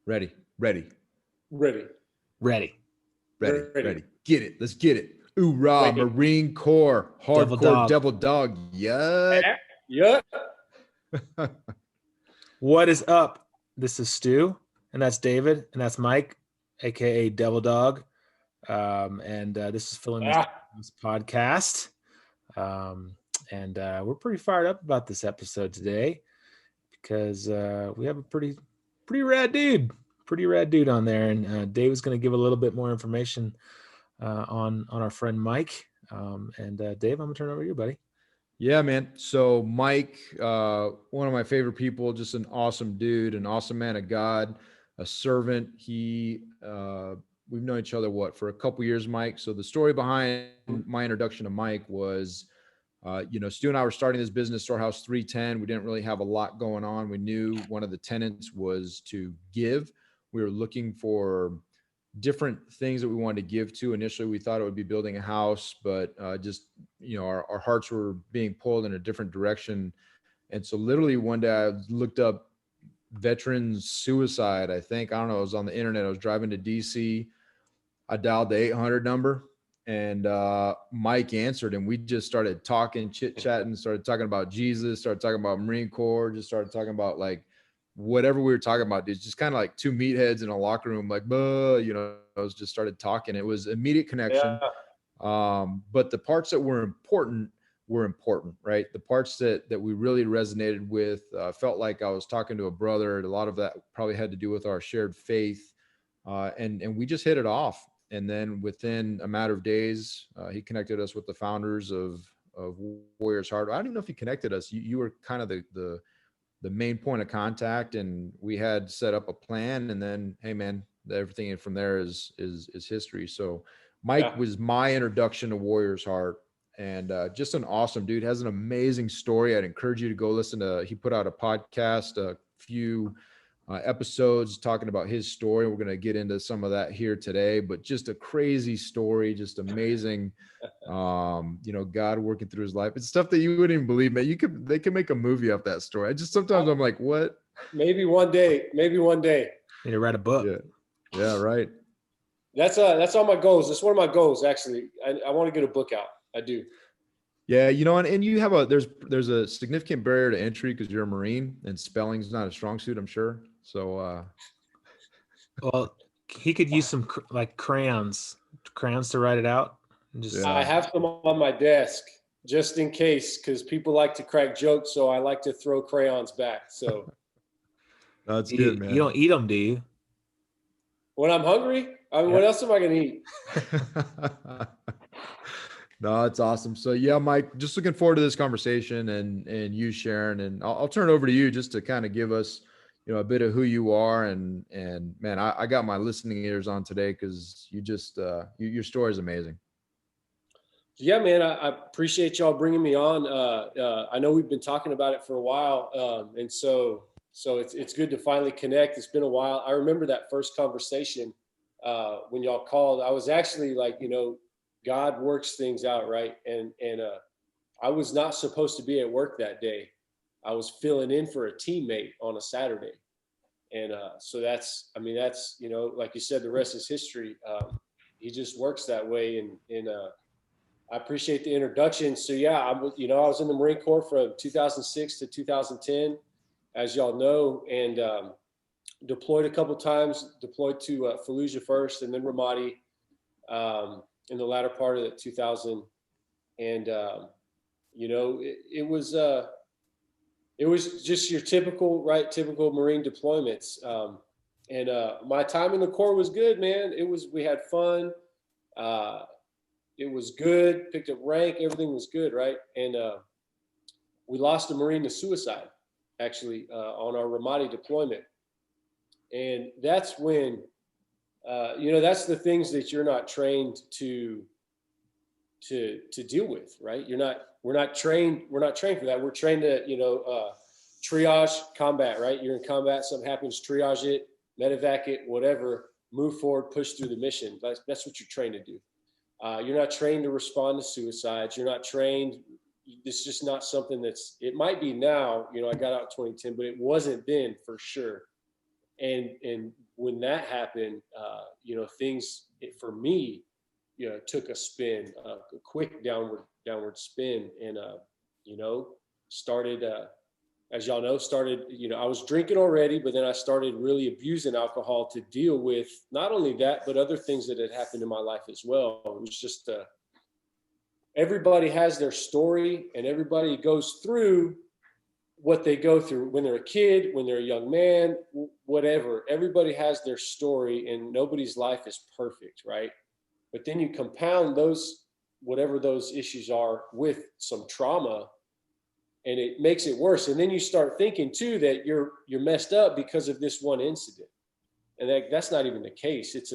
Ready, ready, Ready. Ready. ready, Ready. ready. Get it. Let's get it. Hoorah, Wait. Marine Corps, Devil hardcore dog. devil dog. Yuck. Yep. What is up? This is Stu, and that's David, and that's Mike, aka Devil Dog. And this is Filling This podcast. And we're pretty fired up about this episode today because we have a pretty rad dude on there, and Dave is going to give a little bit more information on our friend Mike. And Dave, I'm gonna turn it over to you, buddy. Yeah, man. So Mike, one of my favorite people, just an awesome dude, an awesome man of God, a servant. We've known each other, for a couple years, Mike. So the story behind my introduction to Mike was, Stu and I were starting this business, Storehouse 310. We didn't really have a lot going on. We knew one of the tenets was to give. We were looking for different things that we wanted to give to. Initially, we thought it would be building a house, but our hearts were being pulled in a different direction. And so literally one day I looked up veterans suicide. I don't know, I was on the internet. I was driving to DC. I dialed the 800 number and Mike answered, and we just started talking, chit-chatting, started talking about Jesus, started talking about Marine Corps, just started talking about like whatever we were talking about, dude. Just kind of like two meatheads in a locker room, like, I was just started talking. It was immediate connection. Yeah. But the parts that were important, right? The parts that we really resonated with, felt like I was talking to a brother. A lot of that probably had to do with our shared faith. And we just hit it off. And then within a matter of days, he connected us with the founders of Warriors Heart. I don't even know if he connected us. You were kind of the main point of contact, and we had set up a plan, and then, hey man, everything from there is history. So Mike was my introduction to Warriors Heart, and just an awesome dude, has an amazing story. I'd encourage you to go listen to, he put out a podcast, a few episodes talking about his story. We're going to get into some of that here today, but just a crazy story, just amazing. God working through his life. It's stuff that you wouldn't even believe, man. They could make a movie off that story. Sometimes I'm like, what? Maybe one day. Need to write a book. Yeah, right. That's all my goals. That's one of my goals, actually. I want to get a book out. I do. Yeah, and you have there's a significant barrier to entry because you're a Marine and spelling's not a strong suit, I'm sure. So, well, he could use some crayons to write it out. I have some on my desk just in case, because people like to crack jokes, so I like to throw crayons back. So that's good, man. You don't eat them, do you? When I'm hungry, what else am I going to eat? No, it's awesome. So yeah, Mike, just looking forward to this conversation and you sharing, and I'll turn it over to you just to kind of give us, a bit of who you are. And man, I got my listening ears on today because you just, your story is amazing. Yeah, man, I appreciate y'all bringing me on. I know we've been talking about it for a while. And so it's good to finally connect. It's been a while. I remember that first conversation when y'all called. I was actually like, God works things out, right? And I was not supposed to be at work that day. I was filling in for a teammate on a Saturday. And so that's, like you said, the rest is history. He just works that way. And I appreciate the introduction. So yeah, I was in the Marine Corps from 2006 to 2010, as y'all know, and deployed a couple times, deployed to Fallujah first and then Ramadi in the latter part of the 2000. And, it was just your typical Marine deployments. And my time in the Corps was good, man. We had fun. It was good, picked up rank, everything was good, right? And we lost a Marine to suicide, actually, on our Ramadi deployment. And that's when, that's the things that you're not trained to deal with, right? We're not trained for that. We're trained to, triage combat, right? You're in combat, something happens, triage it, medevac it, whatever, move forward, push through the mission. That's what you're trained to do. You're not trained to respond to suicides. You're not trained. It's just not something it might be now, I got out in 2010, but it wasn't then for sure. And when that happened, things for me, took a spin, a quick downward spin, and started. As y'all know, I was drinking already, but then I started really abusing alcohol to deal with not only that, but other things that had happened in my life as well. It was just, everybody has their story, and everybody goes through what they go through when they're a kid, when they're a young man, whatever. Everybody has their story, and nobody's life is perfect, right? But then you compound whatever those issues are, with some trauma, and it makes it worse. And then you start thinking too that you're messed up because of this one incident, and that's not even the case. It's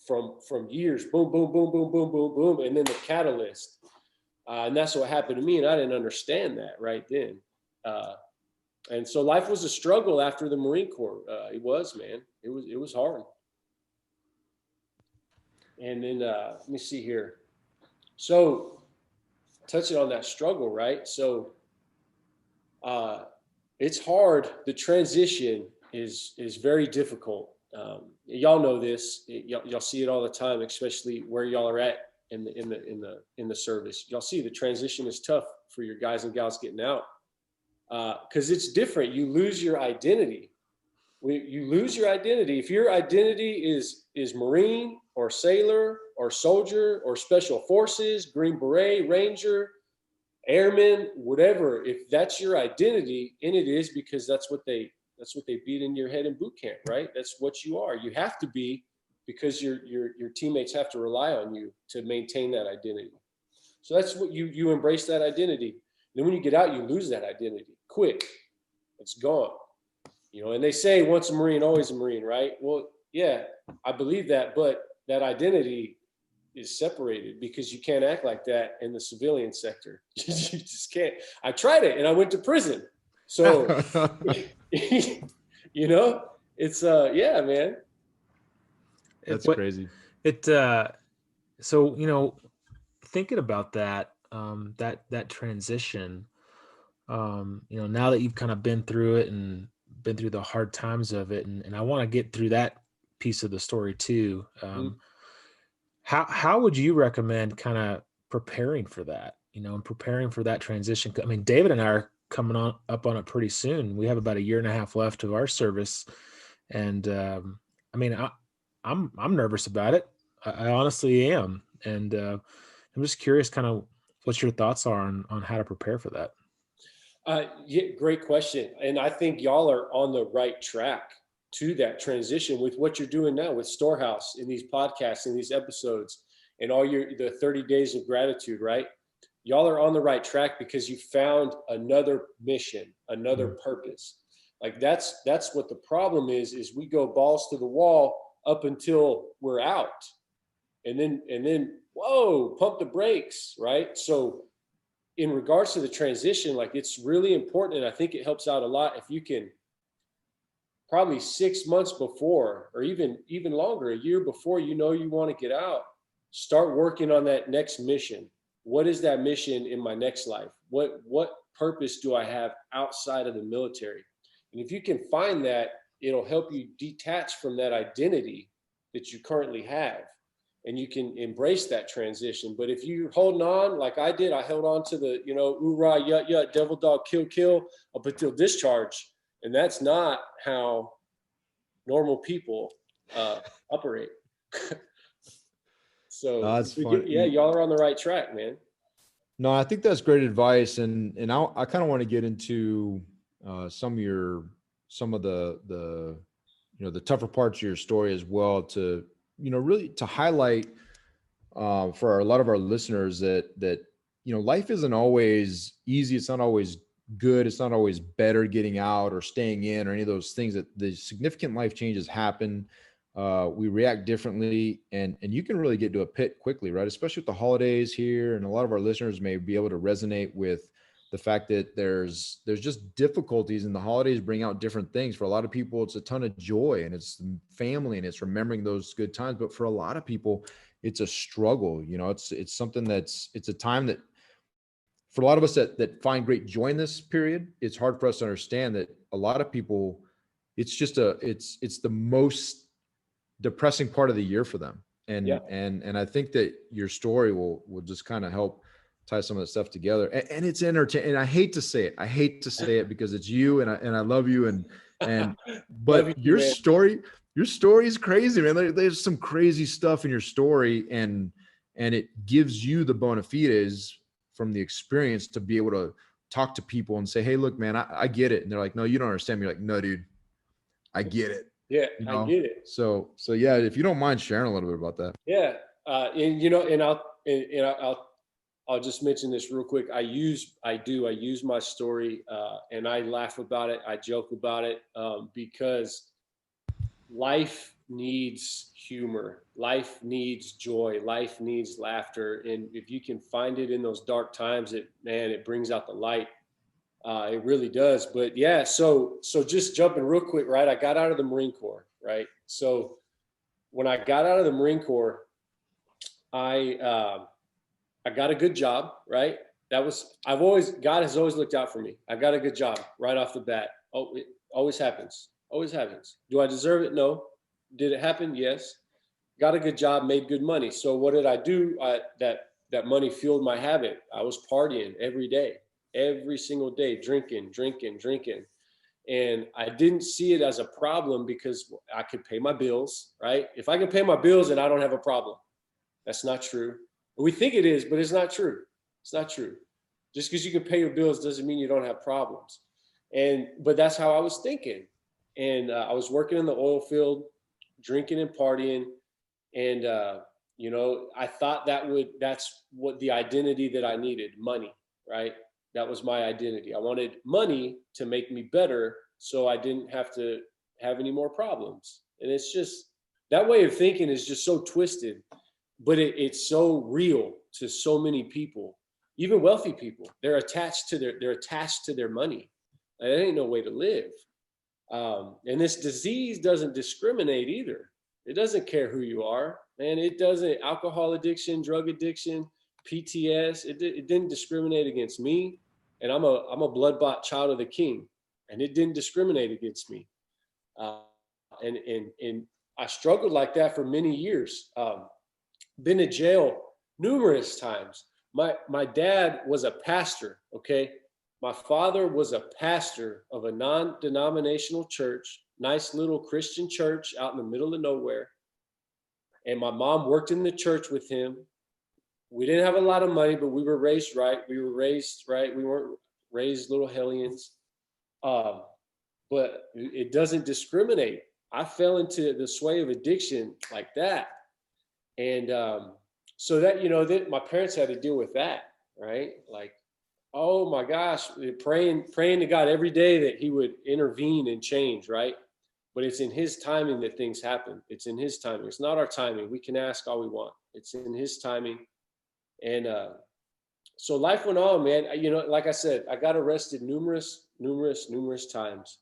from years, boom, boom, boom, boom, boom, boom, boom, and then the catalyst. And that's what happened to me, and I didn't understand that right then. And so life was a struggle after the Marine Corps. It was, man. It was hard. And then let me see here. So touching on that struggle, right? So it's hard. The transition is very difficult. Y'all know this. Y'all see it all the time, especially where y'all are at in the service. Y'all see the transition is tough for your guys and gals getting out, because it's different. You lose your identity. You lose your identity. If your identity is Marine or sailor or soldier or special forces, Green Beret, Ranger, Airman, whatever, if that's your identity, and it is, because that's what they beat in your head in boot camp, right? That's what you are. You have to be, because your teammates have to rely on you to maintain that identity. So that's what you embrace that identity. Then when you get out, you lose that identity quick. It's gone. And they say once a Marine, always a Marine, right? Well, yeah, I believe that, but that identity is separated, because you can't act like that in the civilian sector. You just can't. I tried it, and I went to prison. So, it's yeah, man. That's crazy. So thinking about that, that transition, now that you've kind of been through it and been through the hard times of it, and I want to get through that piece of the story too. How would you recommend kind of preparing for that, and preparing for that transition? I mean, David and I are coming up on it pretty soon. We have about 1.5 years left of our service. And I mean, I'm nervous about it. I honestly am. And I'm just curious kind of what your thoughts are on how to prepare for that. Yeah, great question. And I think y'all are on the right track to that transition with what you're doing now with Storehouse, in these podcasts, in these episodes, and all the 30 days of gratitude, right? Y'all are on the right track because you found another mission, another purpose. Like that's what the problem is we go balls to the wall up until we're out. And then, whoa, pump the brakes, right? So in regards to the transition, like, it's really important. And I think it helps out a lot if you can, probably 6 months before, or even longer, a year before, you want to get out, start working on that next mission. What is that mission in my next life? What purpose do I have outside of the military? And if you can find that, it'll help you detach from that identity that you currently have, and you can embrace that transition. But if you're holding on, like I did, I held on to the, oorah, yut, yut, devil dog, kill, up until discharge. And that's not how normal people operate. So that's fun. Yeah, y'all are on the right track, man. No, I think that's great advice. And I kind of want to get into some of the tougher parts of your story as well, to, really to highlight for a lot of our listeners that life isn't always easy. It's not always good. It's not always better getting out or staying in or any of those things. That the significant life changes happen. We react differently, and you can really get to a pit quickly, right? Especially with the holidays here. And a lot of our listeners may be able to resonate with the fact that there's just difficulties, and the holidays bring out different things. For a lot of people, it's a ton of joy, and it's family, and it's remembering those good times. But for a lot of people, it's a struggle. It's something it's a time that, for a lot of us that find great joy in this period, it's hard for us to understand that a lot of people it's just it's the most depressing part of the year for them. And, and I think that your story will just kind of help tie some of the stuff together. And it's entertaining. And I hate to say it because it's you, and I love you, but your story is crazy, man. There's some crazy stuff in your story, and it gives you the bona fides from the experience to be able to talk to people and say, hey, look, man, I get it. And they're like, no, you don't understand me. You're like, no, dude, I get it. Yeah, you know? I get it. So yeah, if you don't mind sharing a little bit about that. Yeah. I'll just mention this real quick. I use my story, and I laugh about it. I joke about it, because life needs humor. Life needs joy. Life needs laughter. And if you can find it in those dark times, it brings out the light. It really does. But yeah, so just jumping real quick, right? I got out of the Marine Corps, right? So when I got out of the Marine Corps, I got a good job, right? God has always looked out for me. I got a good job right off the bat. Oh, it always happens. Always happens. Do I deserve it? No. Did it happen? Yes. Got a good job, made good money. So what did I do? That money fueled my habit. I was partying every day, every single day, drinking. And I didn't see it as a problem because I could pay my bills, right? If I can pay my bills, then I don't have a problem. That's not true. We think it is, but it's not true. It's not true. Just because you can pay your bills doesn't mean you don't have problems. But that's how I was thinking. And I was working in the oil field, drinking and partying. And, I thought that's what the identity that I needed, money, right? That was my identity. I wanted money to make me better so I didn't have to have any more problems. And it's just, that way of thinking is just so twisted, but it's so real to so many people, even wealthy people. They're attached to their money. There ain't no way to live. And this disease doesn't discriminate either. It doesn't care who you are, man. It doesn't. Alcohol addiction, drug addiction, PTSD. It didn't discriminate against me, and I'm a blood-bought child of the King, and it didn't discriminate against me. And I struggled like that for many years. Been to jail numerous times. My dad was a pastor. Okay, my father was a pastor of a non-denominational church. Nice little Christian church out in the middle of nowhere. And my mom worked in the church with him. We didn't have a lot of money, but we were raised right. We weren't raised little hellions. But it doesn't discriminate. I fell into the sway of addiction like that. And so that, my parents had to deal with that, right? Like, oh my gosh, praying to God every day that he would intervene and change, right? But it's in his timing that things happen. It's in his timing. It's not our timing. We can ask all we want. It's in his timing. And so life went on, man. Like I said, I got arrested numerous times.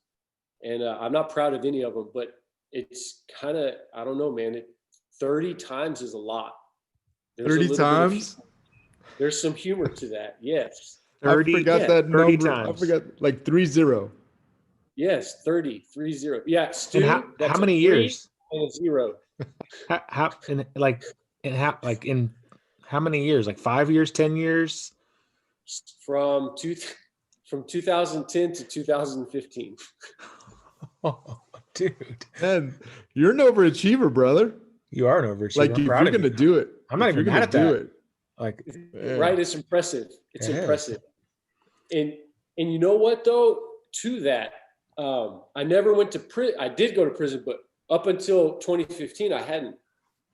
And I'm not proud of any of them, but it's kind of, I don't know, man. 30 times is a lot. 30 times? There's some humor to that. Yes. 30, I forgot that 30 number. times. I forgot, like 30. Yes, 30. Yeah, Stu, and how many years? And a 0. In how many years? Like 5 years, 10 years? From 2010 to 2015. Oh, dude. Man, you're an overachiever, brother. You are an overachiever. Like, if you're going to do it. I'm not even mad at that. Like, yeah. Right, it's impressive. It's impressive. And you know what, though? To that, I never went to prison. I did go to prison, but up until 2015, I hadn't.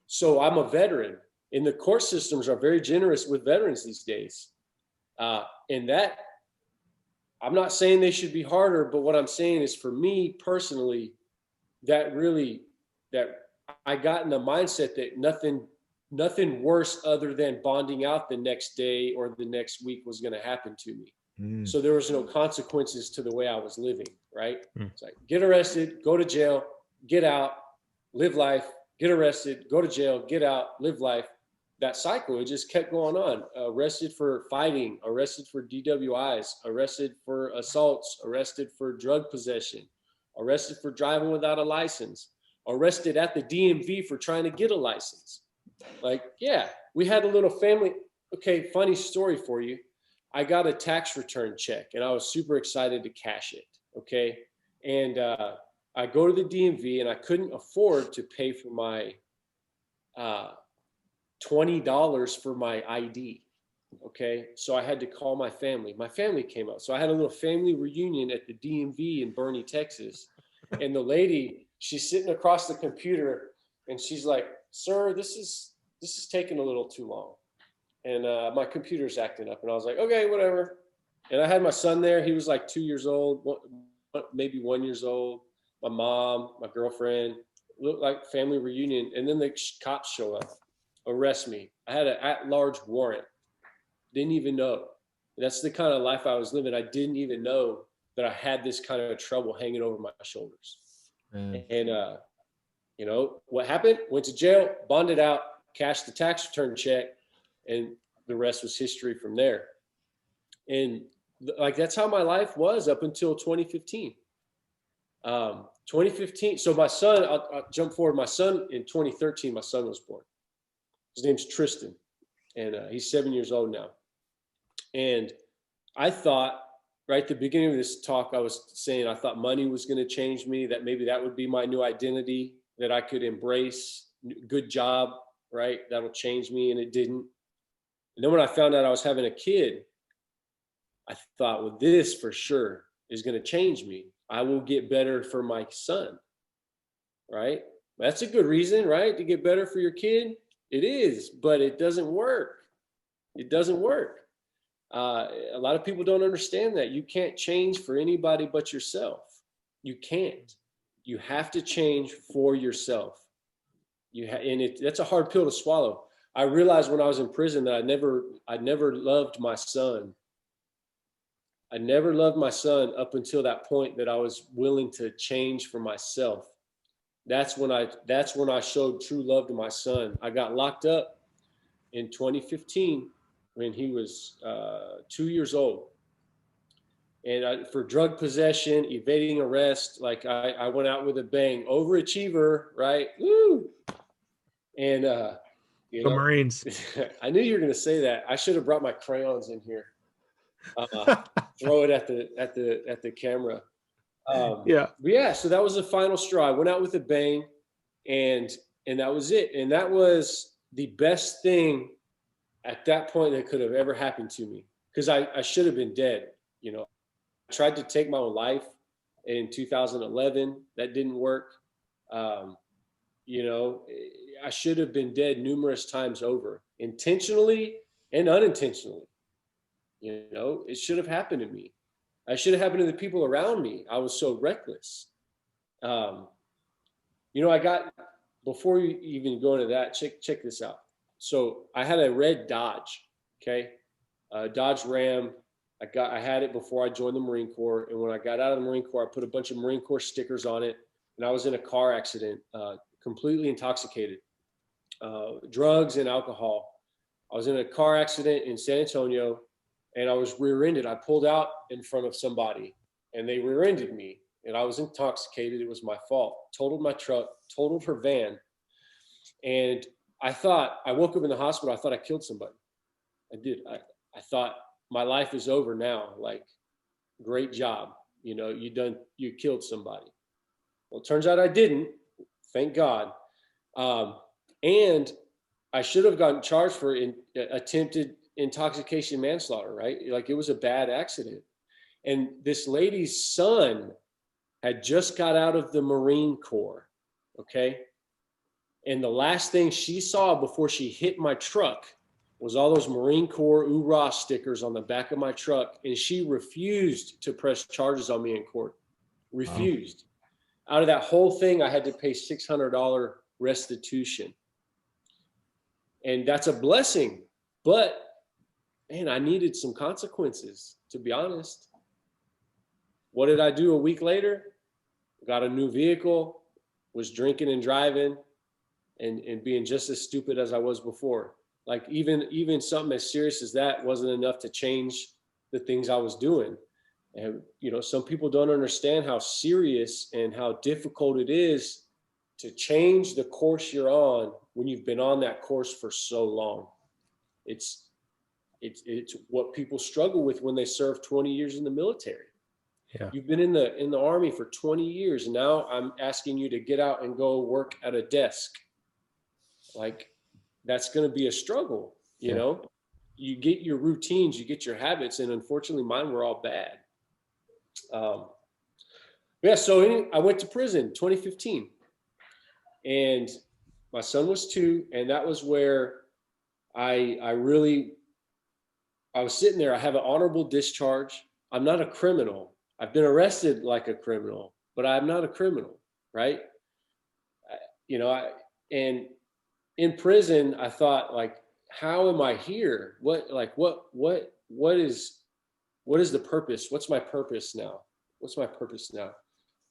So I'm a veteran, and the court systems are very generous with veterans these days. And that, I'm not saying they should be harder, but what I'm saying is, for me personally, that I got in the mindset that nothing worse other than bonding out the next day or the next week was going to happen to me. So there was no consequences to the way I was living, right? It's like, get arrested, go to jail, get out, live life, get arrested, go to jail, get out, live life. That cycle, it just kept going on. Arrested for fighting, arrested for DWIs, arrested for assaults, arrested for drug possession, arrested for driving without a license, arrested at the DMV for trying to get a license. Like, yeah, we had a little family. Okay, funny story for you. I got a tax return check and I was super excited to cash it. Okay. And I go to the DMV and I couldn't afford to pay for my $20 for my ID. Okay. So I had to call my family. My family came out. So I had a little family reunion at the DMV in Boerne, Texas. And the lady, she's sitting across the computer and she's like, "Sir, this is taking a little too long. And my computer's acting up." And I was like, "Okay, whatever." And I had my son there. He was like 2 years old, maybe 1 year old. My mom, my girlfriend, looked like family reunion. And then the cops show up, arrest me. I had an at-large warrant. Didn't even know. That's the kind of life I was living. I didn't even know that I had this kind of trouble hanging over my shoulders. And you know what happened? Went to jail, bonded out, cashed the tax return check, and the rest was history from there. And like, that's how my life was up until 2015. 2015. So my son, I'll jump forward. My son in 2013, my son was born. His name's Tristan, and he's 7 years old now. And I thought, right at the beginning of this talk, I was saying I thought money was going to change me, that maybe that would be my new identity, that I could embrace. Good job, right? That'll change me, and it didn't. And then when I found out I was having a kid, I thought, well, this for sure is going to change me. I will get better for my son, right? That's a good reason, right? To get better for your kid. It is, but it doesn't work. It doesn't work. A lot of people don't understand that. You can't change for anybody but yourself. You can't. You have to change for yourself. That's a hard pill to swallow. I realized when I was in prison that I never loved my son. I never loved my son up until that point that I was willing to change for myself. That's when I showed true love to my son. I got locked up in 2015 when he was 2 years old. And for drug possession, evading arrest, like I went out with a bang. Overachiever, right? Woo! And you know, Marines. I knew you were going to say that. I should have brought my crayons in here. Throw it at the camera. Yeah. So that was the final straw. I went out with a bang, and that was it. And that was the best thing at that point that could have ever happened to me, because I should have been dead. You know, I tried to take my own life in 2011. That didn't work. You know, I should have been dead numerous times over, intentionally and unintentionally. You know, it should have happened to me. It should have happened to the people around me. I was so reckless. You know, before you even go into that, check this out. So I had a red Dodge, okay? Dodge Ram. I had it before I joined the Marine Corps. And when I got out of the Marine Corps, I put a bunch of Marine Corps stickers on it. And I was in a car accident, completely intoxicated, drugs and alcohol. I was in a car accident in San Antonio, and I was rear-ended. I pulled out in front of somebody, and they rear-ended me, and I was intoxicated. It was my fault. Totaled my truck, totaled her van. And I woke up in the hospital. I thought I killed somebody. I did. I thought my life is over now. Like, great job. You know, you killed somebody. Well, it turns out I didn't. Thank God. And I should have gotten charged for attempted intoxication manslaughter, right? Like, it was a bad accident. And this lady's son had just got out of the Marine Corps, okay? And the last thing she saw before she hit my truck was all those Marine Corps oorah stickers on the back of my truck. And she refused to press charges on me in court. Refused. Wow. Out of that whole thing, I had to pay $600 restitution. And that's a blessing. But, man, I needed some consequences, to be honest. What did I do a week later? Got a new vehicle, was drinking and driving, and being just as stupid as I was before. Like, even something as serious as that wasn't enough to change the things I was doing. And, you know, some people don't understand how serious and how difficult it is to change the course you're on when you've been on that course for so long. It's what people struggle with when they serve 20 years in the military. Yeah. You've been in the Army for 20 years. And now I'm asking you to get out and go work at a desk. Like, that's going to be a struggle. You know, you get your routines, you get your habits. And unfortunately mine were all bad. So I went to prison 2015, and my son was 2. And that was where I was sitting there. I have an honorable discharge. I'm not a criminal. I've been arrested like a criminal, but I'm not a criminal, right? And in prison, I thought, like, how am I here? What is the purpose? What's my purpose now?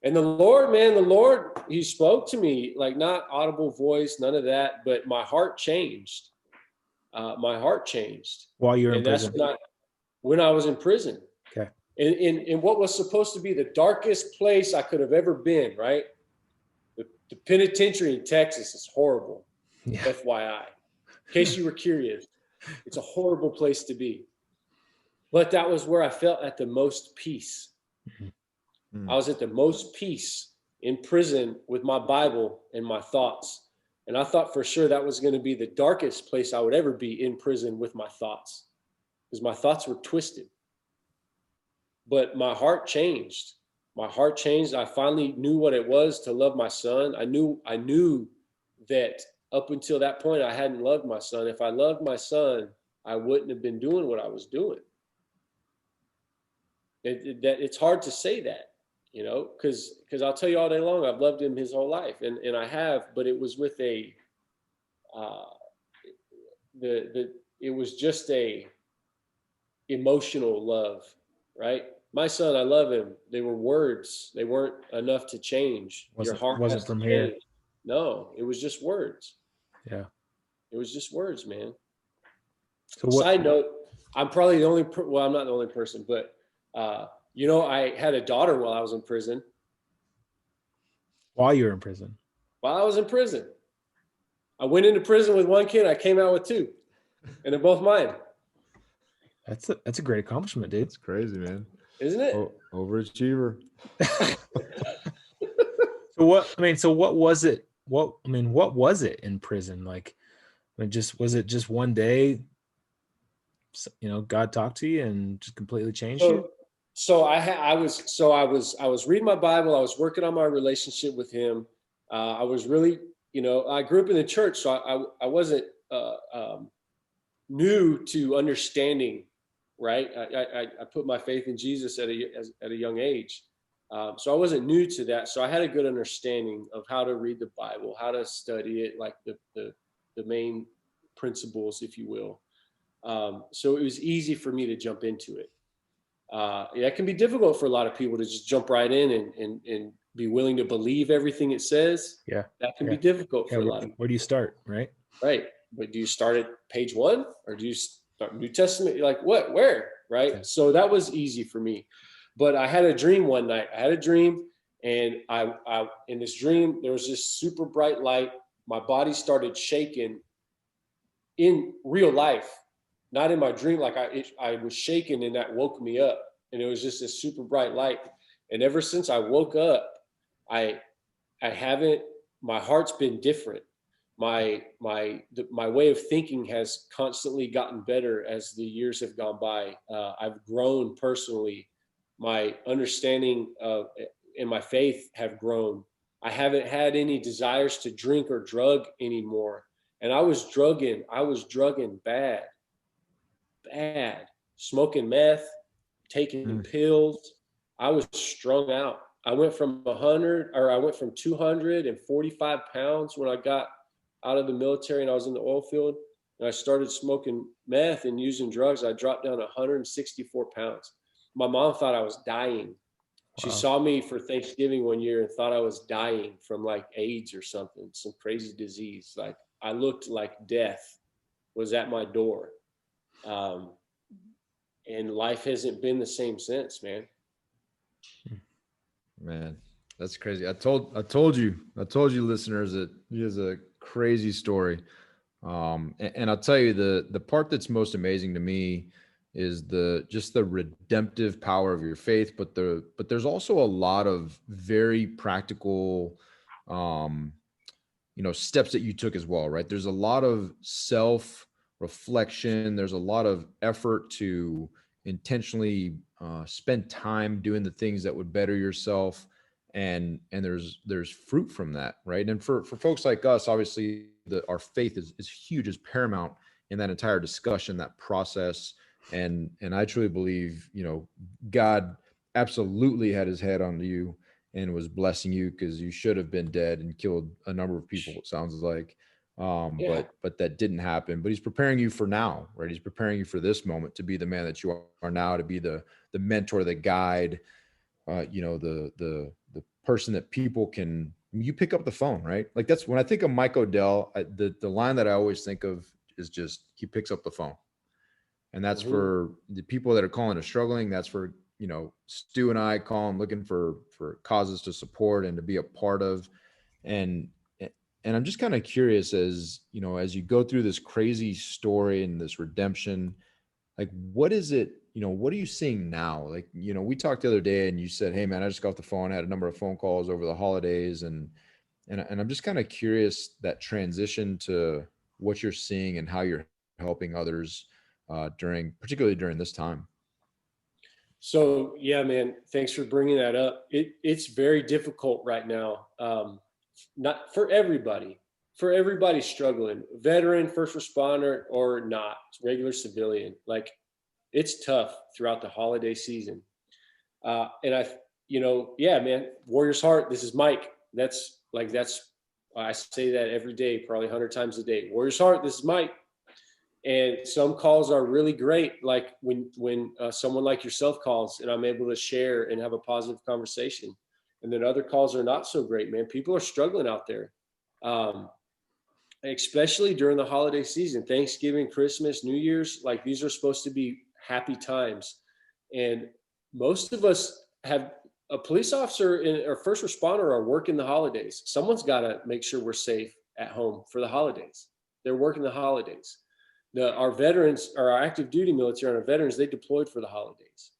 And the Lord, he spoke to me, like, not audible voice, none of that, but my heart changed. While you're in prison? That's not when I was in prison. Okay. In what was supposed to be the darkest place I could have ever been, right? The penitentiary in Texas is horrible. Yeah. FYI. In case you were curious, it's a horrible place to be. But that was where I felt at the most peace. Mm-hmm. I was at the most peace in prison with my Bible and my thoughts. And I thought for sure that was going to be the darkest place I would ever be, in prison with my thoughts, because my thoughts were twisted. But my heart changed. I finally knew what it was to love my son. I knew that up until that point, I hadn't loved my son. If I loved my son, I wouldn't have been doing what I was doing. It's hard to say that, you know, because I'll tell you all day long, I've loved him his whole life, and I have, but it was with it was just a emotional love, right? My son, I love him. They were words. They weren't enough to change. Your heart wasn't from here. No, it was just words. Yeah. It was just words, man. So Side note, I'm probably the only, I'm not the only person, but, I had a daughter while I was in prison. While you were in prison? While I was in prison. I went into prison with 1 kid. I came out with 2, and they're both mine. That's a great accomplishment, dude. It's crazy, man. Isn't it? Overachiever. So what was it? What was it in prison? Like, was it just one day, God talked to you and just completely changed you? So I was reading my Bible. I was working on my relationship with him. I was really, I grew up in the church, so I wasn't new to understanding. Right. I put my faith in Jesus at a young age. So I wasn't new to that. So I had a good understanding of how to read the Bible, how to study it, like the main principles, if you will. So it was easy for me to jump into it. That can be difficult for a lot of people to just jump right in and be willing to believe everything it says. Yeah. That can be difficult for a lot of people. Where do you start? Right. Right. But do you start at page 1, or do you start New Testament? You're like, what, where? Right. Okay. So that was easy for me. But I had a dream one night. I had a dream, and I in this dream, there was this super bright light. My body started shaking in real life, not in my dream. Like I was shaking, and that woke me up. And it was just this super bright light. And ever since I woke up, my heart's been different. My way of thinking has constantly gotten better as the years have gone by. I've grown personally. My understanding of and my faith have grown. I haven't had any desires to drink or drug anymore. And I was drugging bad, smoking meth, taking pills. I was strung out. I went from 245 pounds when I got out of the military and I was in the oil field, and I started smoking meth and using drugs. I dropped down 164 pounds. My mom thought I was dying. She saw me for Thanksgiving one year and thought I was dying from like AIDS or something, some crazy disease. Like I looked like death was at my door. And life hasn't been the same since, man. Man, that's crazy. I told you listeners that he has a crazy story. And I'll tell you the part that's most amazing to me is just the redemptive power of your faith, but there's also a lot of very practical, um, steps that you took as well, right? There's a lot of self reflection. There's a lot of effort to intentionally spend time doing the things that would better yourself, and there's fruit from that, right? And for folks like us, obviously, our faith is huge, is paramount in that entire discussion, that process. And I truly believe, God absolutely had his head on you and was blessing you, because you should have been dead and killed a number of people, it sounds like. Yeah. But that didn't happen. But he's preparing you for now, right? He's preparing you for this moment to be the man that you are now, to be the mentor, the guide, the person that people can. You pick up the phone, right? Like, that's when I think of Mike Odell. The line that I always think of is just, he picks up the phone. And that's Mm-hmm. for the people that are calling or struggling. That's for, Stu and I calling, looking for causes to support and to be a part of. And I'm just kind of curious, as as you go through this crazy story and this redemption, like, what is it, what are you seeing now? Like, we talked the other day and you said, hey man, I just got off the phone, I had a number of phone calls over the holidays, and I'm just kind of curious, that transition to what you're seeing and how you're helping others particularly during this time. So yeah, man, thanks for bringing that up. It's very difficult right now. Not for everybody. For everybody struggling, veteran, first responder, or not, regular civilian. Like, it's tough throughout the holiday season. And yeah, man, Warrior's Heart. This is Mike. I say that every day, probably 100 times a day. Warrior's Heart. This is Mike. And some calls are really great, like when someone like yourself calls and I'm able to share and have a positive conversation. And then other calls are not so great, man. People are struggling out there, especially during the holiday season, Thanksgiving, Christmas, New Year's. Like, these are supposed to be happy times. And most of us have a police officer or first responder are working the holidays. Someone's got to make sure we're safe at home for the holidays. They're working the holidays. Our veterans, or our active duty military and our veterans, they deployed for the holidays.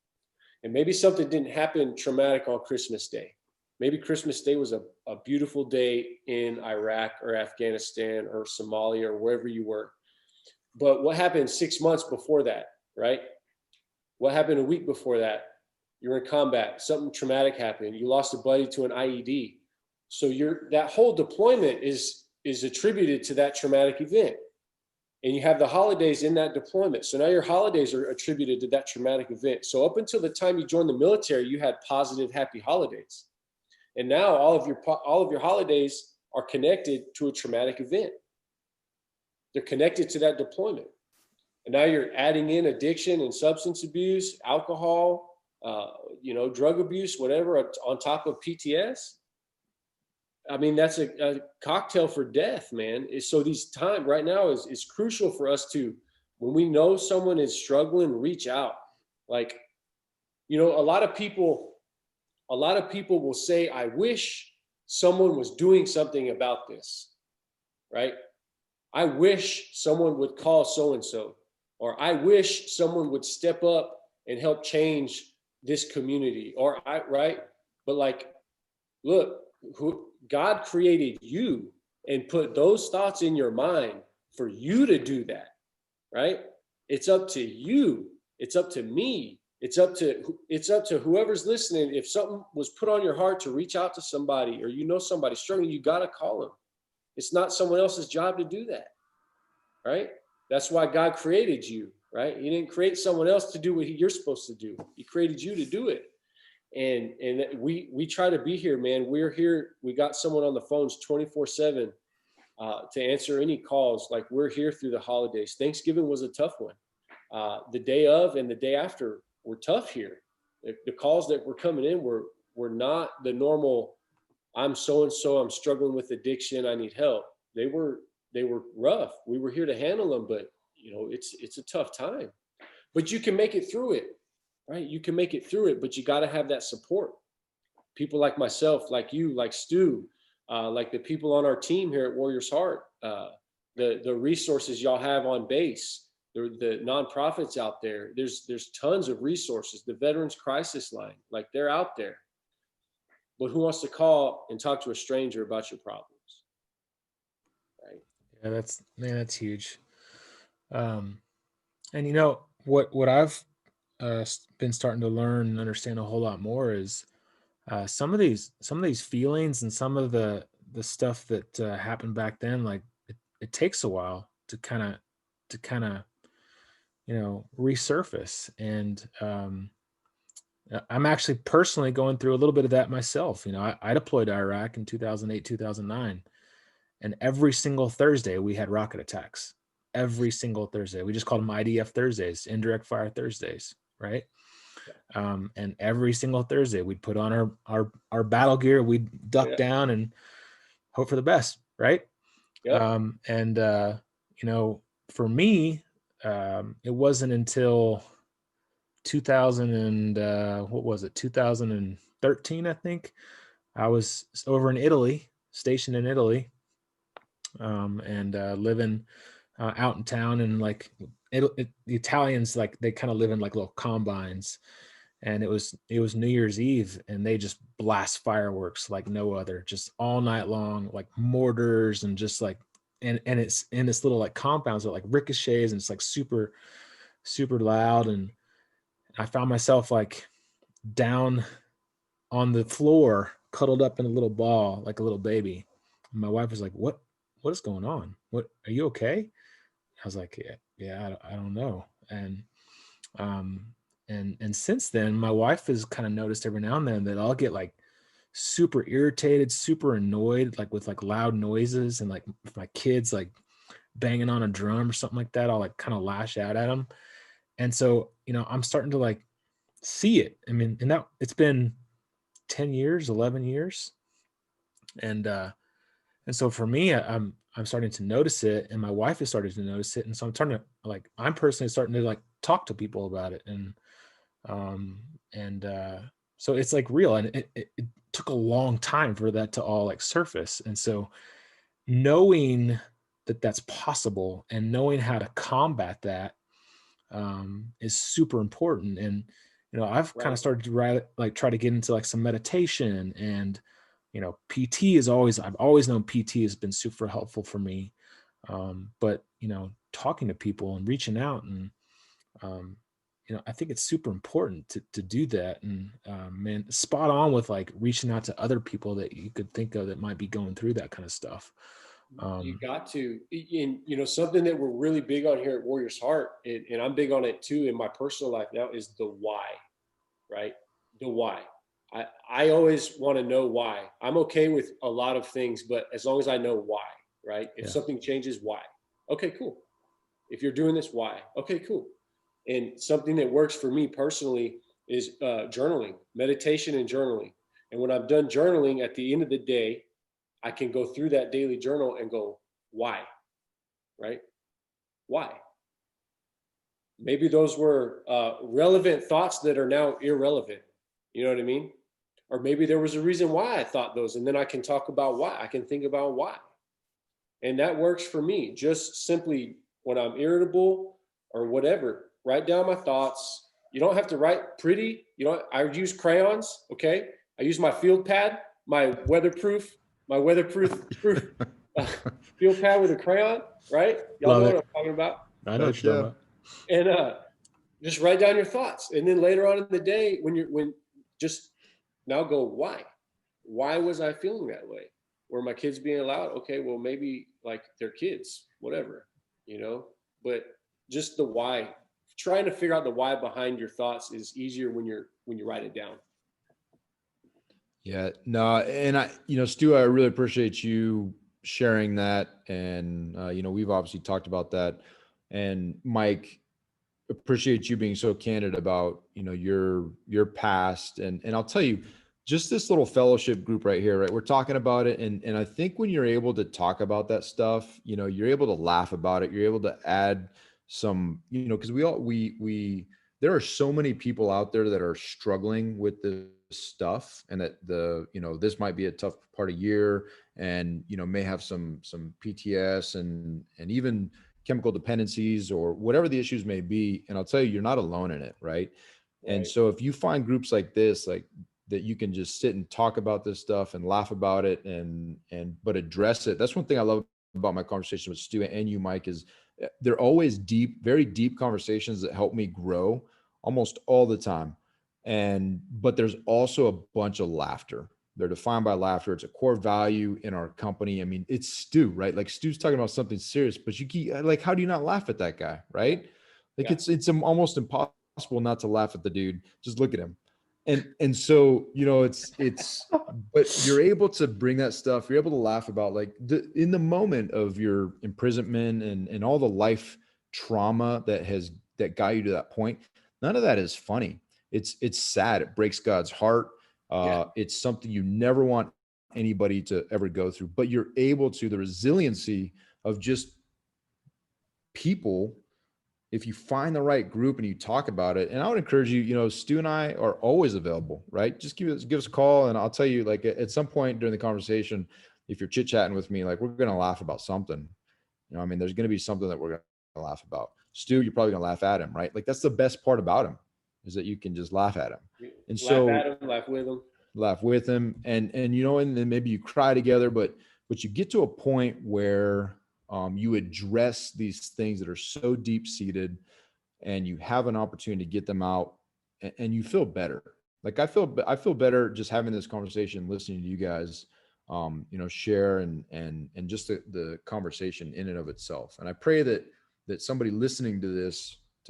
And maybe something didn't happen traumatic on Christmas Day. Maybe Christmas Day was a beautiful day in Iraq or Afghanistan or Somalia or wherever you were. But what happened 6 months before that, right? What happened a week before that? You're in combat, something traumatic happened. You lost a buddy to an IED. So that whole deployment is attributed to that traumatic event. And you have the holidays in that deployment. So now your holidays are attributed to that traumatic event. So up until the time you joined the military, you had positive, happy holidays. And now all of your holidays are connected to a traumatic event. They're connected to that deployment. And now you're adding in addiction and substance abuse, alcohol, drug abuse, whatever, on top of PTS. I mean, that's a cocktail for death, man. So these time right now is crucial for us to, when we know someone is struggling, reach out. Like, a lot of people will say, I wish someone was doing something about this, right? I wish someone would call so-and-so, or I wish someone would step up and help change this community, right? But like, look, God created you and put those thoughts in your mind for you to do that, right? It's up to you. It's up to me. It's up to whoever's listening. If something was put on your heart to reach out to somebody, or somebody struggling, you got to call them. It's not someone else's job to do that, right? That's why God created you, right? He didn't create someone else to do what you're supposed to do. He created you to do it. And we try to be here, man. We're here. We got someone on the phones 24/7 to answer any calls. Like, we're here through the holidays. Thanksgiving was a tough one. The day of and the day after were tough here. The calls that were coming in were not the normal, I'm so-and-so, I'm struggling with addiction, I need help. They were rough. We were here to handle them, but it's a tough time. But you can make it through it. right? You can make it through it, but you got to have that support. People like myself, like you, like Stu, like the people on our team here at Warriors Heart, the resources y'all have on base, the nonprofits out there. There's tons of resources. The Veterans Crisis Line, like they're out there. But who wants to call and talk to a stranger about your problems? Right. Yeah, that's huge. And you know what I've been starting to learn and understand a whole lot more is some of these feelings and some of the stuff that happened back then. Like it takes a while to kind of resurface. And I'm actually personally going through a little bit of that myself. You know, I deployed to Iraq in 2008, 2009, and every single Thursday we had rocket attacks. Every single Thursday. We just called them IDF Thursdays, indirect fire Thursdays, right? And every single Thursday we'd put on our battle gear, we'd duck down and hope for the best, right? And for me, it wasn't until 2013, I think. I was over in Italy, stationed in Italy, and living out in town, and like the Italians, like they kind of live in like little combines, and it was New Year's Eve, and they just blast fireworks like no other, just all night long, like mortars, and just like and it's in this little like compounds that like ricochets, and it's like super loud. And I found myself like down on the floor, cuddled up in a little ball like a little baby. And my wife was like, what is going on? What, are you okay? I was like, yeah, I don't know. And since then, my wife has kind of noticed every now and then that I'll get like super irritated, super annoyed, like with like loud noises, and like if my kids like banging on a drum or something like that, I'll like kind of lash out at them. And so, I'm starting to like see it. I mean, and that it's been 10 years, 11 years. And so for me, I'm starting to notice it, and my wife is starting to notice it. And so I'm personally starting to like talk to people about it. And so it's like real, and it took a long time for that to all like surface. And so knowing that that's possible and knowing how to combat that is super important. And I've kind of started to try to get into like some meditation, and PT is I've always known PT has been super helpful for me. But talking to people and reaching out, and I think it's super important to do that. And man, spot on with like reaching out to other people that you could think of that might be going through that kind of stuff. You got to, and something that we're really big on here at Warriors Heart, and I'm big on it too in my personal life now, is the why, right? The why. I always want to know why. I'm okay with a lot of things, but as long as I know why, right? If something changes, why? Okay, cool. If you're doing this, why? Okay, cool. And something that works for me personally is journaling, meditation and journaling. And when I'm done journaling, at the end of the day, I can go through that daily journal and go, why? Right? Why? Maybe those were relevant thoughts that are now irrelevant. You know what I mean? Or maybe there was a reason why I thought those, and then I can talk about why. I can think about why. And that works for me. Just simply when I'm irritable or whatever, write down my thoughts. You don't have to write pretty. I use crayons. Okay. I use my field pad, my weatherproof field pad with a crayon, right? Y'all know what I'm talking about. I know what you're talking about. And just write down your thoughts. And then later on in the day, when just now go, why? Why was I feeling that way? Were my kids being allowed? Okay, well, maybe like they're kids, whatever, but just the why. Trying to figure out the why behind your thoughts is easier when you write it down. Yeah, no, and Stu, I really appreciate you sharing that. And, we've obviously talked about that. And Mike, appreciate you being so candid about, your past. And I'll tell you, just this little fellowship group right here, right? We're talking about it. And I think when you're able to talk about that stuff, you're able to laugh about it. You're able to add some, because we there are so many people out there that are struggling with this stuff, and that this might be a tough part of year, and may have some PTS and even chemical dependencies or whatever the issues may be. And I'll tell you, you're not alone in it, right? And Right. so if you find groups like this, like that, you can just sit and talk about this stuff and laugh about it, but address it. That's one thing I love about my conversation with Stu and you, Mike, is they're always deep, very deep conversations that help me grow almost all the time. But there's also a bunch of laughter. They're defined by laughter. It's a core value in our company. I mean, it's Stu, right? Like, Stu's talking about something serious, but you keep like, how do you not laugh at that guy, right? Like, Yeah. it's almost impossible not to laugh at the dude. Just look at him. And so, but you're able to bring that stuff. You're able to laugh about, like, in the moment of your imprisonment and all the life trauma that got you to that point. None of that is funny. It's sad. It breaks God's heart. It's something you never want anybody to ever go through, but you're able to, the resiliency of just people, if you find the right group and you talk about it. And I would encourage you, Stu and I are always available, right? Just give us a call, and I'll tell you, like, at some point during the conversation, if you're chit chatting with me, like, we're going to laugh about something, I mean, there's going to be something that we're going to laugh about. Stu, you're probably going to laugh at him, right? Like, that's the best part about him, is that you can just laugh at him. And laugh at him, laugh with him. Laugh with him. And then maybe you cry together, but you get to a point where you address these things that are so deep seated, and you have an opportunity to get them out, and you feel better. Like, I feel better just having this conversation, listening to you guys, share and just the conversation in and of itself. And I pray that somebody listening to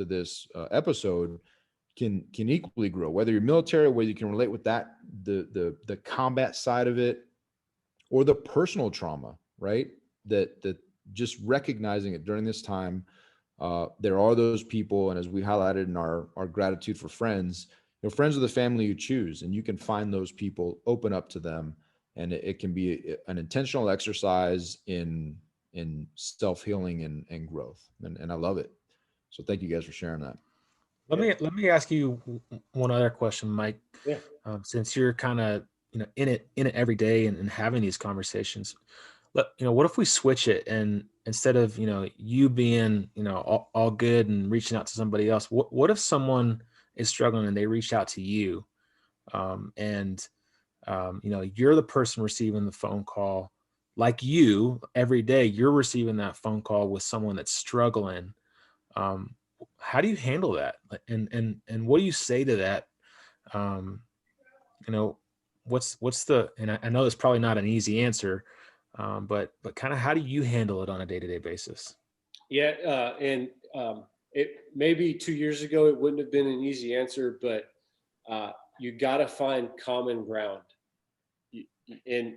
this episode can equally grow, whether you're military, whether you can relate with that, the combat side of it, or the personal trauma, right? That just recognizing it during this time. There are those people, and as we highlighted in our gratitude for friends, friends are the family you choose, and you can find those people, open up to them, and it can be an intentional exercise in self-healing and growth. And I love it. So thank you guys for sharing that. Let me ask you one other question, Mike. Yeah. Since you're kind of in it every day and having these conversations, what if we switch it, and instead of you being all good and reaching out to somebody else, what if someone is struggling and they reach out to you, and you're the person receiving the phone call, like you every day you're receiving that phone call with someone that's struggling. How do you handle that? And what do you say to that? What's the, and I know it's probably not an easy answer, but kind of how do you handle it on a day-to-day basis? Yeah. It maybe 2 years ago, it wouldn't have been an easy answer, but you got to find common ground. And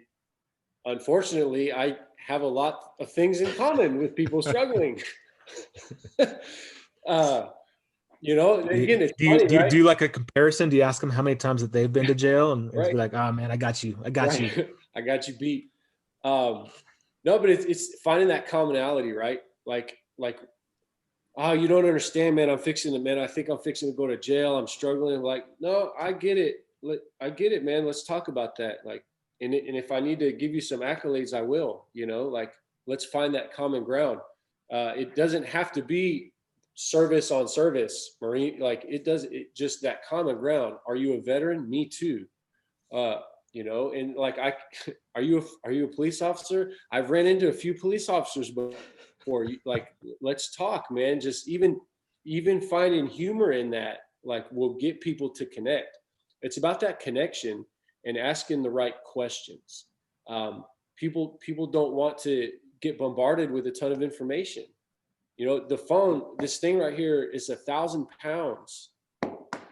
unfortunately, I have a lot of things in common with people struggling. Again, it's funny, right? Do you like a comparison? Do you ask them how many times that they've been to jail, and Right. be like, "Oh man, I got you, I got you beat." No, but it's finding that commonality, right? Like, oh, you don't understand, man. I think I'm fixing to go to jail. I'm struggling. I'm like, no, I get it. I get it, man. Let's talk about that. Like, and if I need to give you some accolades, I will. Like, let's find that common ground. It doesn't have to be service on service, Marine. Like, it just that common ground. Are you a veteran? Me too. And like, are you a police officer? I've ran into a few police officers before. Like, let's talk, man. Just even finding humor in that, like, will get people to connect. It's about that connection and asking the right questions. People don't want to get bombarded with a ton of information. The phone, this thing right here is 1,000 pounds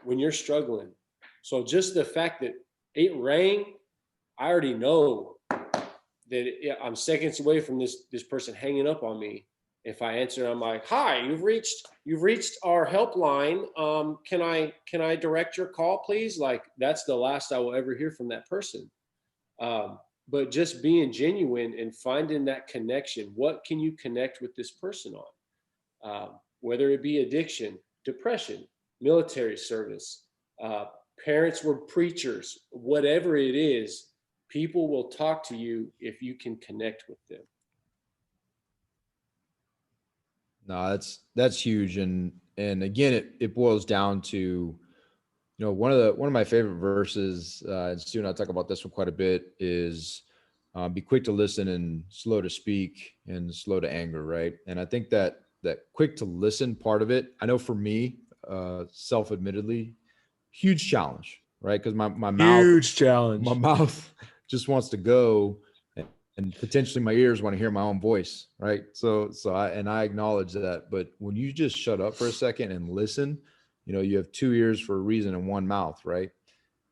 when you're struggling. So just the fact that it rang, I already know that I'm seconds away from this person hanging up on me. If I answer, I'm like, "Hi, you've reached our helpline. Can I direct your call, please?" Like, that's the last I will ever hear from that person. But just being genuine and finding that connection. What can you connect with this person on? Whether it be addiction, depression, military service, parents were preachers, whatever it is, people will talk to you if you can connect with them. No, that's huge. And again, it boils down to, one of my favorite verses, and Stu and I talk about this one quite a bit, is be quick to listen and slow to speak and slow to anger, right? And I think that quick to listen part of it, I know for me, self-admittedly, huge challenge, right? Because my Huge challenge. my mouth just wants to go, and potentially my ears want to hear my own voice, right? So I acknowledge that, but when you just shut up for a second and listen, you have two ears for a reason and one mouth, right?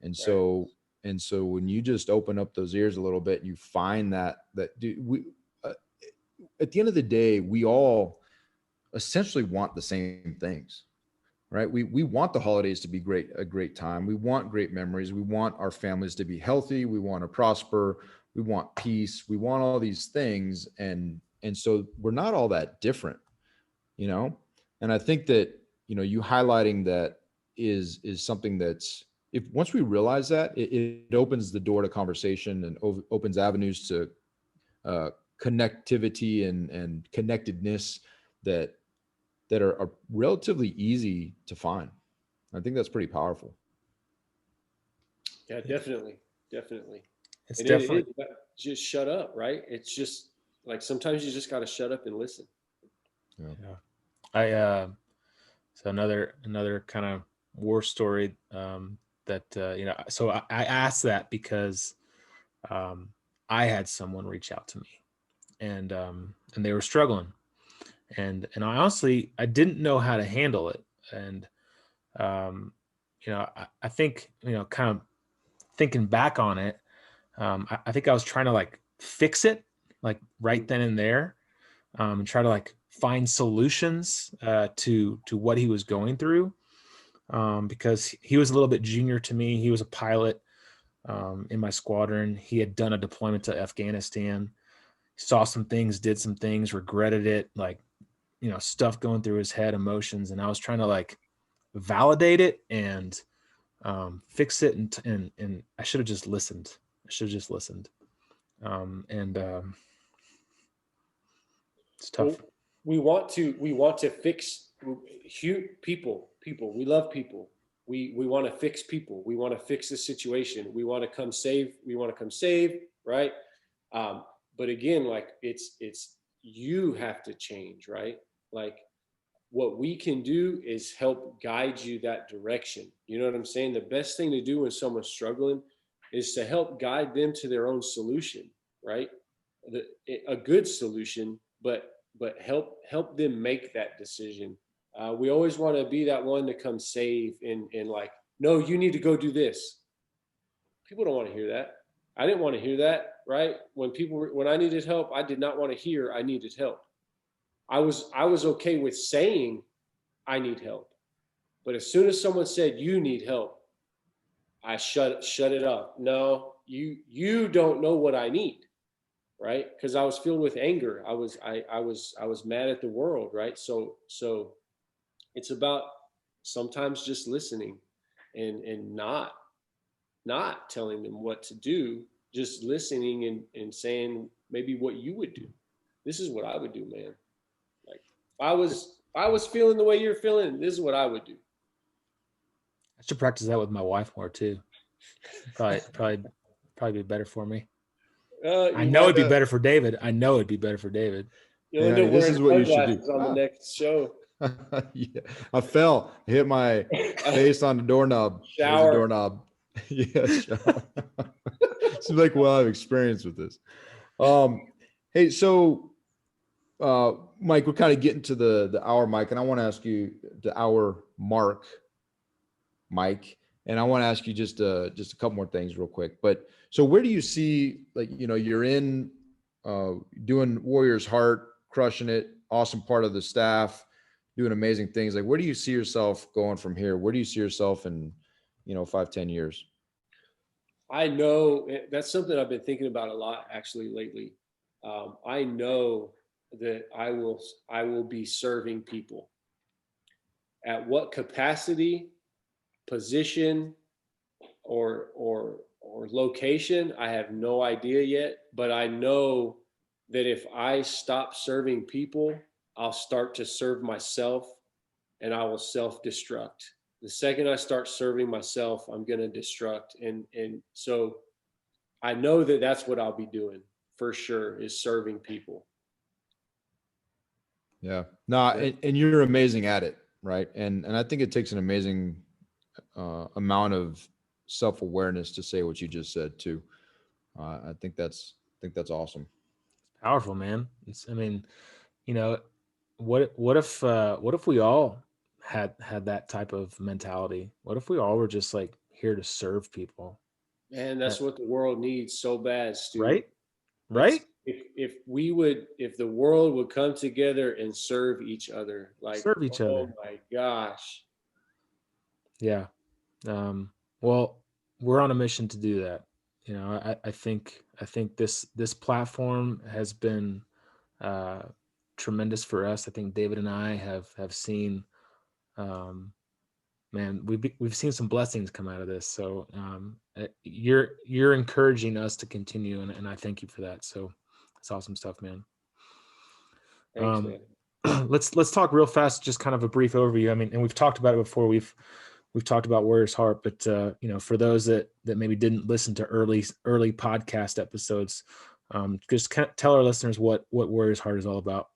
And so when you just open up those ears a little bit, and you find that uh, at the end of the day, we all essentially want the same things, right? We want the holidays to be a great time. We want great memories. We want our families to be healthy. We want to prosper. We want peace. We want all these things. And so we're not all that different, And I think that, you highlighting that is something that's, if once we realize that, it opens the door to conversation and opens avenues to connectivity and connectedness that are relatively easy to find. I think that's pretty powerful. Yeah, definitely. It's And definitely it is just shut up, right? It's just like sometimes you just got to shut up and listen. Yeah. I so another kind of war story that so I asked that because I had someone reach out to me, and they were struggling, and I honestly I didn't know how to handle it, and I think kind of thinking back on it, I think I was trying to like fix it like right then and there, and try to like find solutions to what he was going through, because he was a little bit junior to me. He was a pilot in my squadron. He had done a deployment to Afghanistan, saw some things, did some things, regretted it, like stuff going through his head, emotions, and I was trying to like validate it and fix it, and I should have just listened. And it's tough. Well, we want to fix people. We love people. We want to fix people. We want to fix the situation. We want to come save. Right. But again, like it's you have to change, right? Like what we can do is help guide you that direction. You know what I'm saying? The best thing to do when someone's struggling is to help guide them to their own solution, right? A good solution, but help them make that decision. We always want to be that one to come save and like, no, you need to go do this. People don't want to hear that. I didn't want to hear that, right? When I needed help, I did not want to hear I needed help. I was okay with saying I need help. But as soon as someone said you need help, I shut it up. No, you don't know what I need, right? Because I was filled with anger. I was mad at the world, right? So it's about sometimes just listening and not telling them what to do, just listening and saying maybe what you would do. This is what I would do, man. Like if I was feeling the way you're feeling, this is what I would do. I should practice that with my wife more too. Probably be better for me. I know it'd be better for David. You'll end up this is what you should do on the next show. Yeah, I hit my face on the doorknob. Shower. The doorknob. Yeah, shower. Seems like I've experience with this. Hey, so Mike, we're kind of getting to the hour, Mike, and I want to ask you the hour mark, Mike, and I want to ask you just a couple more things real quick. But so where do you see, like, you're in doing Warrior's Heart, crushing it, awesome part of the staff, doing amazing things. Like, where do you see yourself going from here? Where do you see yourself in, 5-10 years? I know that's something I've been thinking about a lot actually lately. I know that I will be serving people At what capacity, position, or location, I have no idea yet, but I know that if I stop serving people, I'll start to serve myself, and I will self-destruct. The second I start serving myself, I'm going to destruct. And so I know that that's what I'll be doing for sure, is serving people. Yeah. No, and you're amazing at it, right? And I think it takes an amazing amount of self-awareness to say what you just said too. I think that's awesome. Powerful, man. I mean, you know, what if we all had that type of mentality? What if we all were just like here to serve people? And that's what the world needs so bad, Stu. Right? Right? If the world would come together and serve each other, like, serve each other. Oh my gosh. Yeah. Well, we're on a mission to do that. You know, I think this platform has been tremendous for us. I think David and I have seen, man, we've seen some blessings come out of this. So you're encouraging us to continue, and I thank you for that. So it's awesome stuff, man. Thanks, man. Let's talk real fast, just kind of a brief overview. I mean, and we've talked about it before. We've talked about Warrior's Heart, but you know, for those that maybe didn't listen to early podcast episodes, just tell our listeners what Warrior's Heart is all about.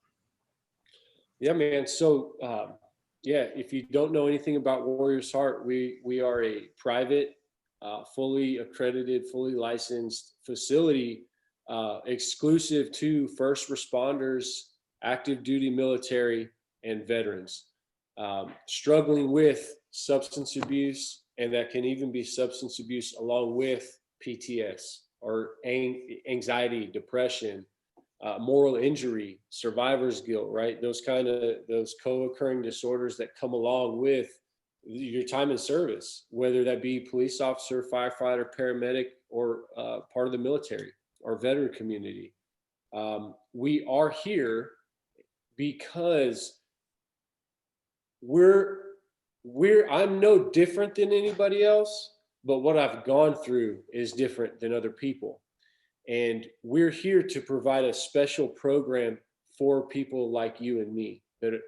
Yeah, man. So yeah, if you don't know anything about Warrior's Heart, we are a private, fully accredited, fully licensed facility, exclusive to first responders, active duty military, and veterans struggling with substance abuse, and that can even be substance abuse along with PTS or anxiety, depression, moral injury, survivor's guilt, right? Those co-occurring disorders that come along with your time in service, whether that be police officer, firefighter, paramedic, or part of the military or veteran community. We are here because I'm no different than anybody else, but what I've gone through is different than other people. And we're here to provide a special program for people like you and me that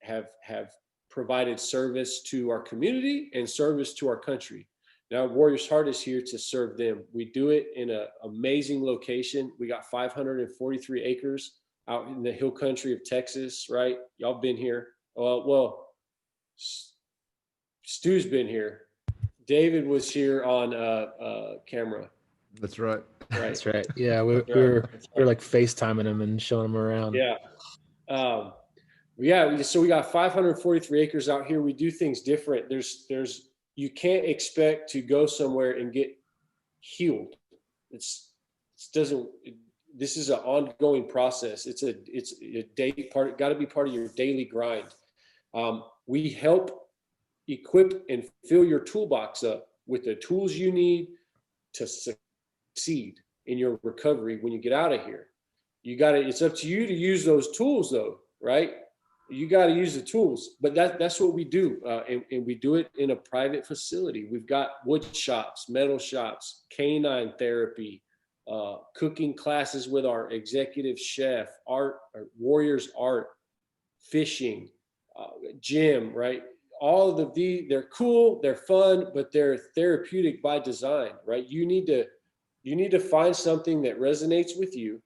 have provided service to our community and service to our country. Now, Warrior's Heart is here to serve them. We do it in an amazing location. We got 543 acres out in the hill country of Texas, right? Y'all been here. Well, Stu's been here. David was here on camera. That's right. That's right. Yeah, we're like FaceTiming him and showing him around. Yeah. So we got 543 acres out here. We do things different. You can't expect to go somewhere and get healed. This is an ongoing process. It's a daily part, got to be part of your daily grind. We help equip and fill your toolbox up with the tools you need to succeed in your recovery when you get out of here. It's up to you to use those tools though, right? You got to use the tools, but that's what we do. And we do it in a private facility. We've got wood shops, metal shops, canine therapy, cooking classes with our executive chef, Warrior's Art, fishing, gym, right? All of they're cool, they're fun, but they're therapeutic by design, right? You need to find something that resonates with you,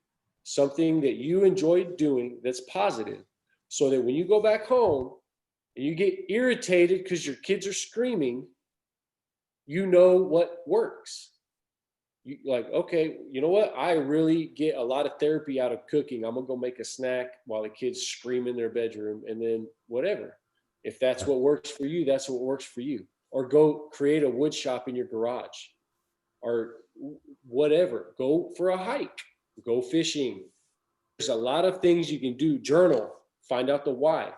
something that you enjoy doing that's positive, so that when you go back home and you get irritated because your kids are screaming, you know what works. You like, okay, you know what? I really get a lot of therapy out of cooking. I'm gonna go make a snack while the kids scream in their bedroom, and then whatever. If that's what works for you, that's what works for you. Or go create a wood shop in your garage, or whatever. Go for a hike, go fishing. There's a lot of things you can do. Journal, find out the why.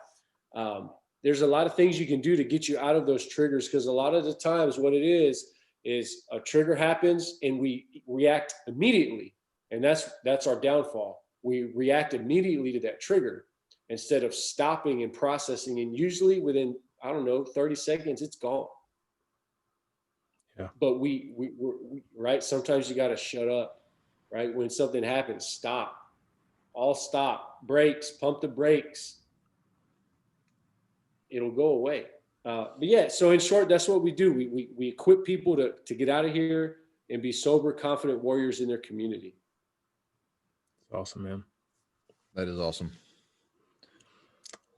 There's a lot of things you can do to get you out of those triggers, because a lot of the times what it is a trigger happens and we react immediately. And that's our downfall. We react immediately to that trigger. instead of stopping and processing. And usually within, I don't know, 30 seconds, it's gone. Yeah. But we right. Sometimes you got to shut up, right? When something happens, stop, all stop, brakes, pump the brakes. It'll go away. But yeah, so in short, that's what we do. We equip people to get out of here and be sober, confident warriors in their community. Awesome, man. That is awesome.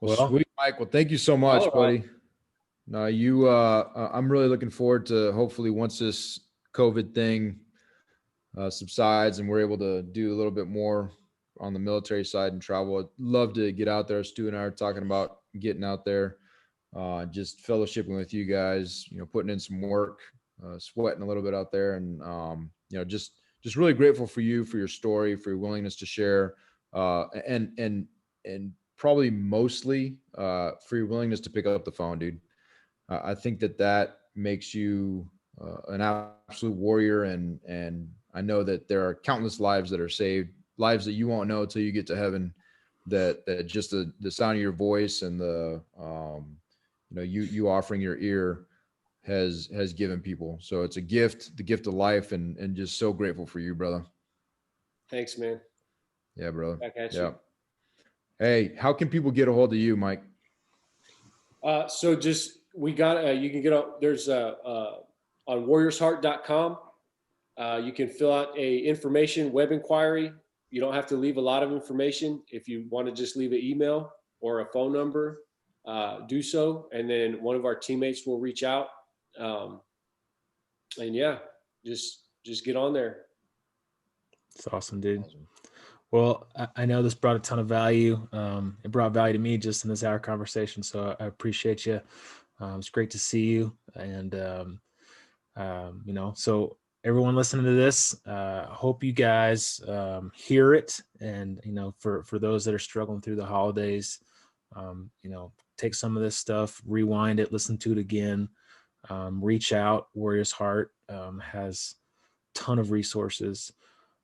Well, sweet, Mike. Well, thank you so much, buddy. No, I'm really looking forward to hopefully once this COVID thing subsides and we're able to do a little bit more on the military side and travel. I'd love to get out there. Stu and I are talking about getting out there, just fellowshipping with you guys, putting in some work, sweating a little bit out there. And, just really grateful for you, for your story, for your willingness to share, and probably mostly for your willingness to pick up the phone, dude. I think that makes you an absolute warrior. And I know that there are countless lives that are saved, lives that you won't know until you get to heaven, that just the sound of your voice and you offering your ear has given people. So it's a gift, the gift of life, and just so grateful for you, brother. Thanks, man. Yeah, brother. Back at Yeah. you. Hey, how can people get a hold of you, Mike? So just, you can get on, there's on warriorsheart.com. You can fill out a information web inquiry. You don't have to leave a lot of information. If you want to just leave an email or a phone number, do so. And then one of our teammates will reach out. And yeah, just get on there. It's awesome, dude. Well, I know this brought a ton of value. It brought value to me just in this hour conversation. So I appreciate you. It's great to see you. And, so everyone listening to this, hope you guys hear it. And, for those that are struggling through the holidays, take some of this stuff, rewind it, listen to it again, reach out. Warrior's Heart has a ton of resources.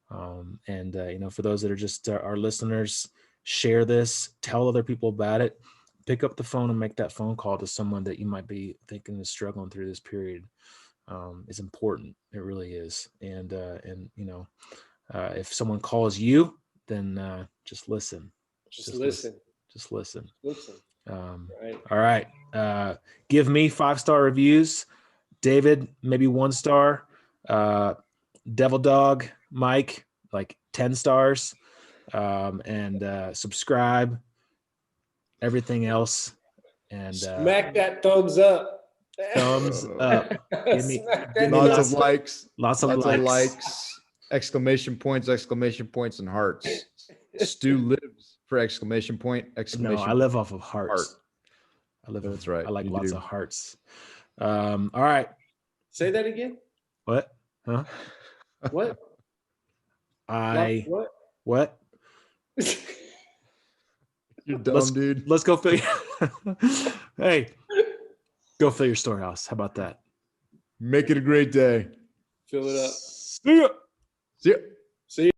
For those that are just our listeners, share this, tell other people about it, pick up the phone and make that phone call to someone that you might be thinking is struggling through this period. Is important. It really is. And if someone calls you, then just listen. Just listen. Just listen. Right. All right. Give me 5-star reviews. David, maybe 1 star. Devil Dog, Mike, like 10 stars. And subscribe. Everything else. And smack that thumbs up. Thumbs up. Give me lots of likes. Lots of likes. Exclamation points, and hearts. Stu lives for exclamation point. No, I live off of hearts. That's right. I like lots of hearts. All right. Say that again. What? Huh? What? What? You're dumb, dude. Let's go fill Hey, go fill your storehouse. How about that? Make it a great day. Fill it up. See ya. See ya. See ya.